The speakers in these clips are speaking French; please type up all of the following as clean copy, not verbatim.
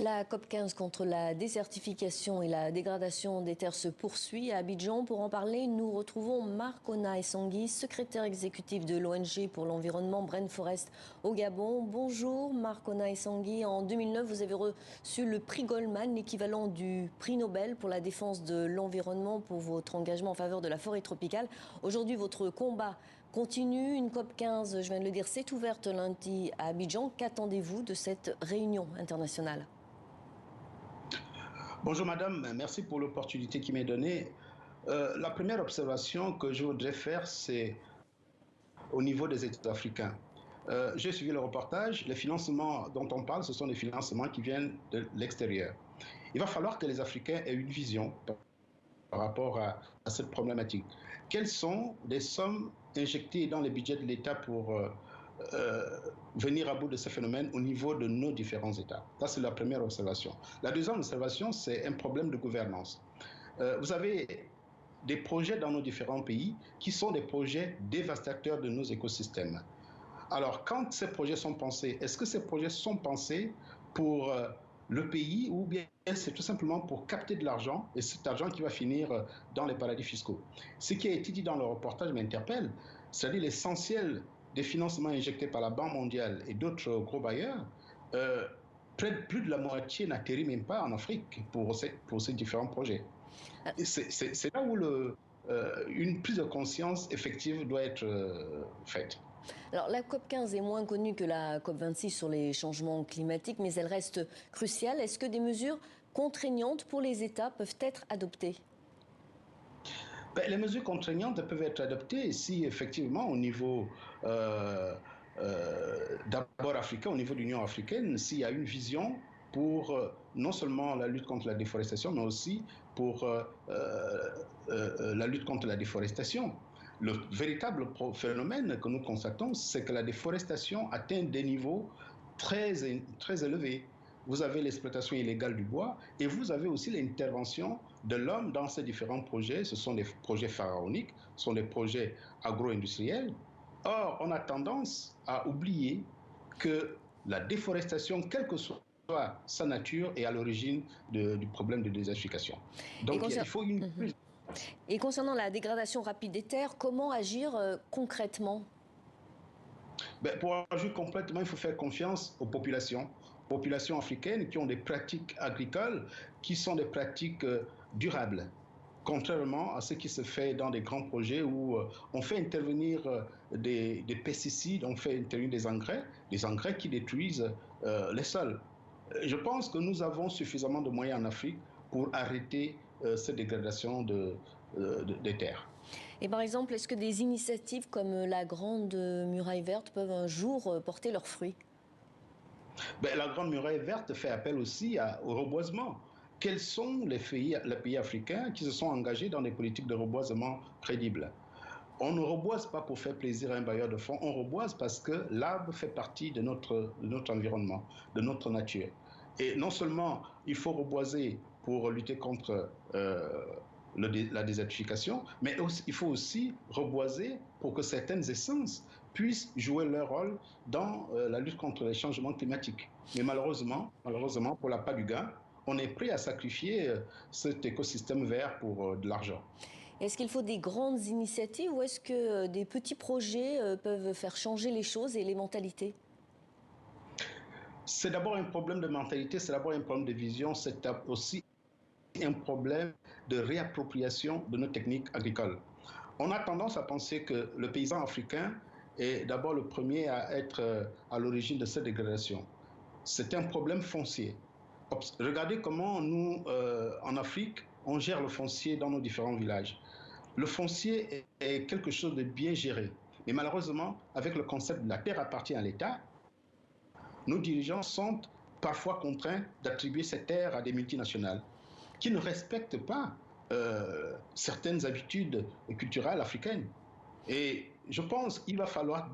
La COP15 contre la désertification et la dégradation des terres se poursuit à Abidjan. Pour en parler, nous retrouvons Marc Ona-Essangui, secrétaire exécutif de l'ONG pour l'environnement Brain Forest au Gabon. Bonjour Marc Ona-Essangui. En 2009, vous avez reçu le prix Goldman, l'équivalent du prix Nobel pour la défense de l'environnement pour votre engagement en faveur de la forêt tropicale. Aujourd'hui, votre combat continue. Une COP15, je viens de le dire, s'est ouverte lundi à Abidjan. Qu'attendez-vous de cette réunion internationale ? Bonjour madame, merci pour l'opportunité qui m'est donnée. La première observation que je voudrais faire, c'est au niveau des États africains. J'ai suivi le reportage, les financements dont on parle, ce sont des financements qui viennent de l'extérieur. Il va falloir que les Africains aient une vision par rapport à cette problématique. Quelles sont les sommes injectées dans les budgets de l'État pour venir à bout de ce phénomène au niveau de nos différents États? Ça, c'est la première observation. La deuxième observation, c'est un problème de gouvernance. Vous avez des projets dans nos différents pays qui sont des projets dévastateurs de nos écosystèmes. Alors, quand ces projets sont pensés, est-ce que ces projets sont pensés pour le pays ou bien c'est tout simplement pour capter de l'argent et cet argent qui va finir dans les paradis fiscaux? Ce qui a été dit dans le reportage m'interpelle, c'est-à-dire l'essentiel des financements injectés par la Banque mondiale et d'autres gros bailleurs, plus de la moitié n'atterrit même pas en Afrique pour ces différents projets. C'est là où une prise de conscience effective doit être faite. Alors la COP15 est moins connue que la COP26 sur les changements climatiques, mais elle reste cruciale. Est-ce que des mesures contraignantes pour les États peuvent être adoptées ? Les mesures contraignantes peuvent être adoptées si effectivement au niveau d'abord africain, au niveau de l'Union africaine, s'il y a une vision pour non seulement la lutte contre la déforestation, mais aussi pour la lutte contre la déforestation. Le véritable phénomène que nous constatons, c'est que la déforestation atteint des niveaux très élevés. Vous avez l'exploitation illégale du bois et vous avez aussi l'intervention de l'homme dans ces différents projets. Ce sont des projets pharaoniques, ce sont des projets agro-industriels. Or, on a tendance à oublier que la déforestation, quelle que soit sa nature, est à l'origine du problème de désertification. Donc, il faut une prise. Et concernant la dégradation rapide des terres, comment agir concrètement ? Pour agir complètement, il faut faire confiance aux populations africaines qui ont des pratiques agricoles qui sont des pratiques durables, contrairement à ce qui se fait dans des grands projets où on fait intervenir des pesticides, on fait intervenir des engrais qui détruisent les sols. Je pense que nous avons suffisamment de moyens en Afrique pour arrêter cette dégradation des terres. Et par exemple, est-ce que des initiatives comme la Grande Muraille Verte peuvent un jour porter leurs fruits ? La Grande Muraille Verte fait appel aussi au reboisement. Quels sont les pays africains qui se sont engagés dans des politiques de reboisement crédibles? On ne reboise pas pour faire plaisir à un bailleur de fonds, on reboise parce que l'arbre fait partie de notre environnement, de notre nature. Et non seulement il faut reboiser pour lutter contre la désertification, mais il faut aussi reboiser pour que certaines essences puissent jouer leur rôle dans la lutte contre les changements climatiques. Mais malheureusement, pour la part du gain, on est prêt à sacrifier cet écosystème vert pour de l'argent. Est-ce qu'il faut des grandes initiatives ou est-ce que des petits projets peuvent faire changer les choses et les mentalités ? C'est d'abord un problème de mentalité, c'est d'abord un problème de vision, c'est aussi un problème de réappropriation de nos techniques agricoles. On a tendance à penser que le paysan africain est d'abord le premier à être à l'origine de cette dégradation. C'est un problème foncier. Regardez comment nous, en Afrique, on gère le foncier dans nos différents villages. Le foncier est quelque chose de bien géré. Mais malheureusement, avec le concept de la terre appartient à l'État, nos dirigeants sont parfois contraints d'attribuer ces terres à des multinationales qui ne respectent pas certaines habitudes culturelles africaines. Et je pense qu'il va falloir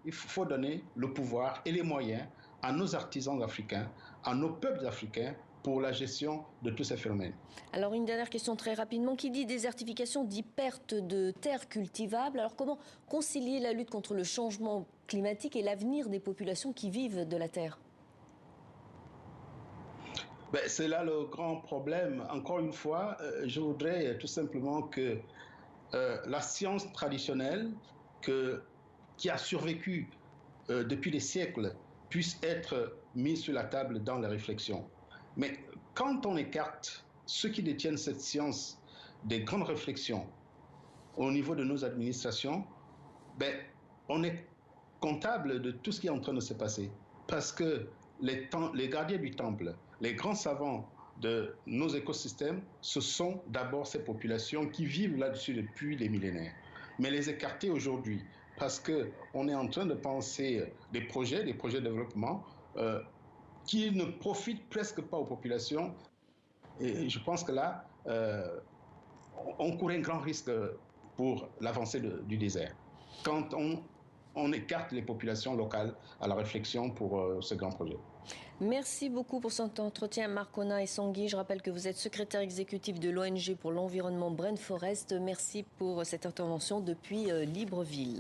il faut donner le pouvoir et les moyens à nos artisans africains, à nos peuples africains pour la gestion de tous ces phénomènes. Alors une dernière question très rapidement. Qui dit désertification dit perte de terres cultivables. Alors comment concilier la lutte contre le changement climatique et l'avenir des populations qui vivent de la terre ? Ben, c'est là le grand problème. Encore une fois, je voudrais tout simplement que la science traditionnelle que, qui a survécu depuis des siècles puisse être mise sur la table dans les réflexions. Mais quand on écarte ceux qui détiennent cette science des grandes réflexions au niveau de nos administrations, ben, on est comptable de tout ce qui est en train de se passer. Parce que les gardiens du temple, les grands savants de nos écosystèmes, ce sont d'abord ces populations qui vivent là-dessus depuis des millénaires. Mais les écarter aujourd'hui, parce qu'on est en train de penser des projets de développement qui ne profitent presque pas aux populations, et je pense que là, on court un grand risque pour l'avancée du désert. Quand on écarte les populations locales à la réflexion pour ce grand projet. Merci beaucoup pour cet entretien, Marcona Essangui. Je rappelle que vous êtes secrétaire exécutif de l'ONG pour l'environnement Brain Forest. Merci pour cette intervention depuis Libreville.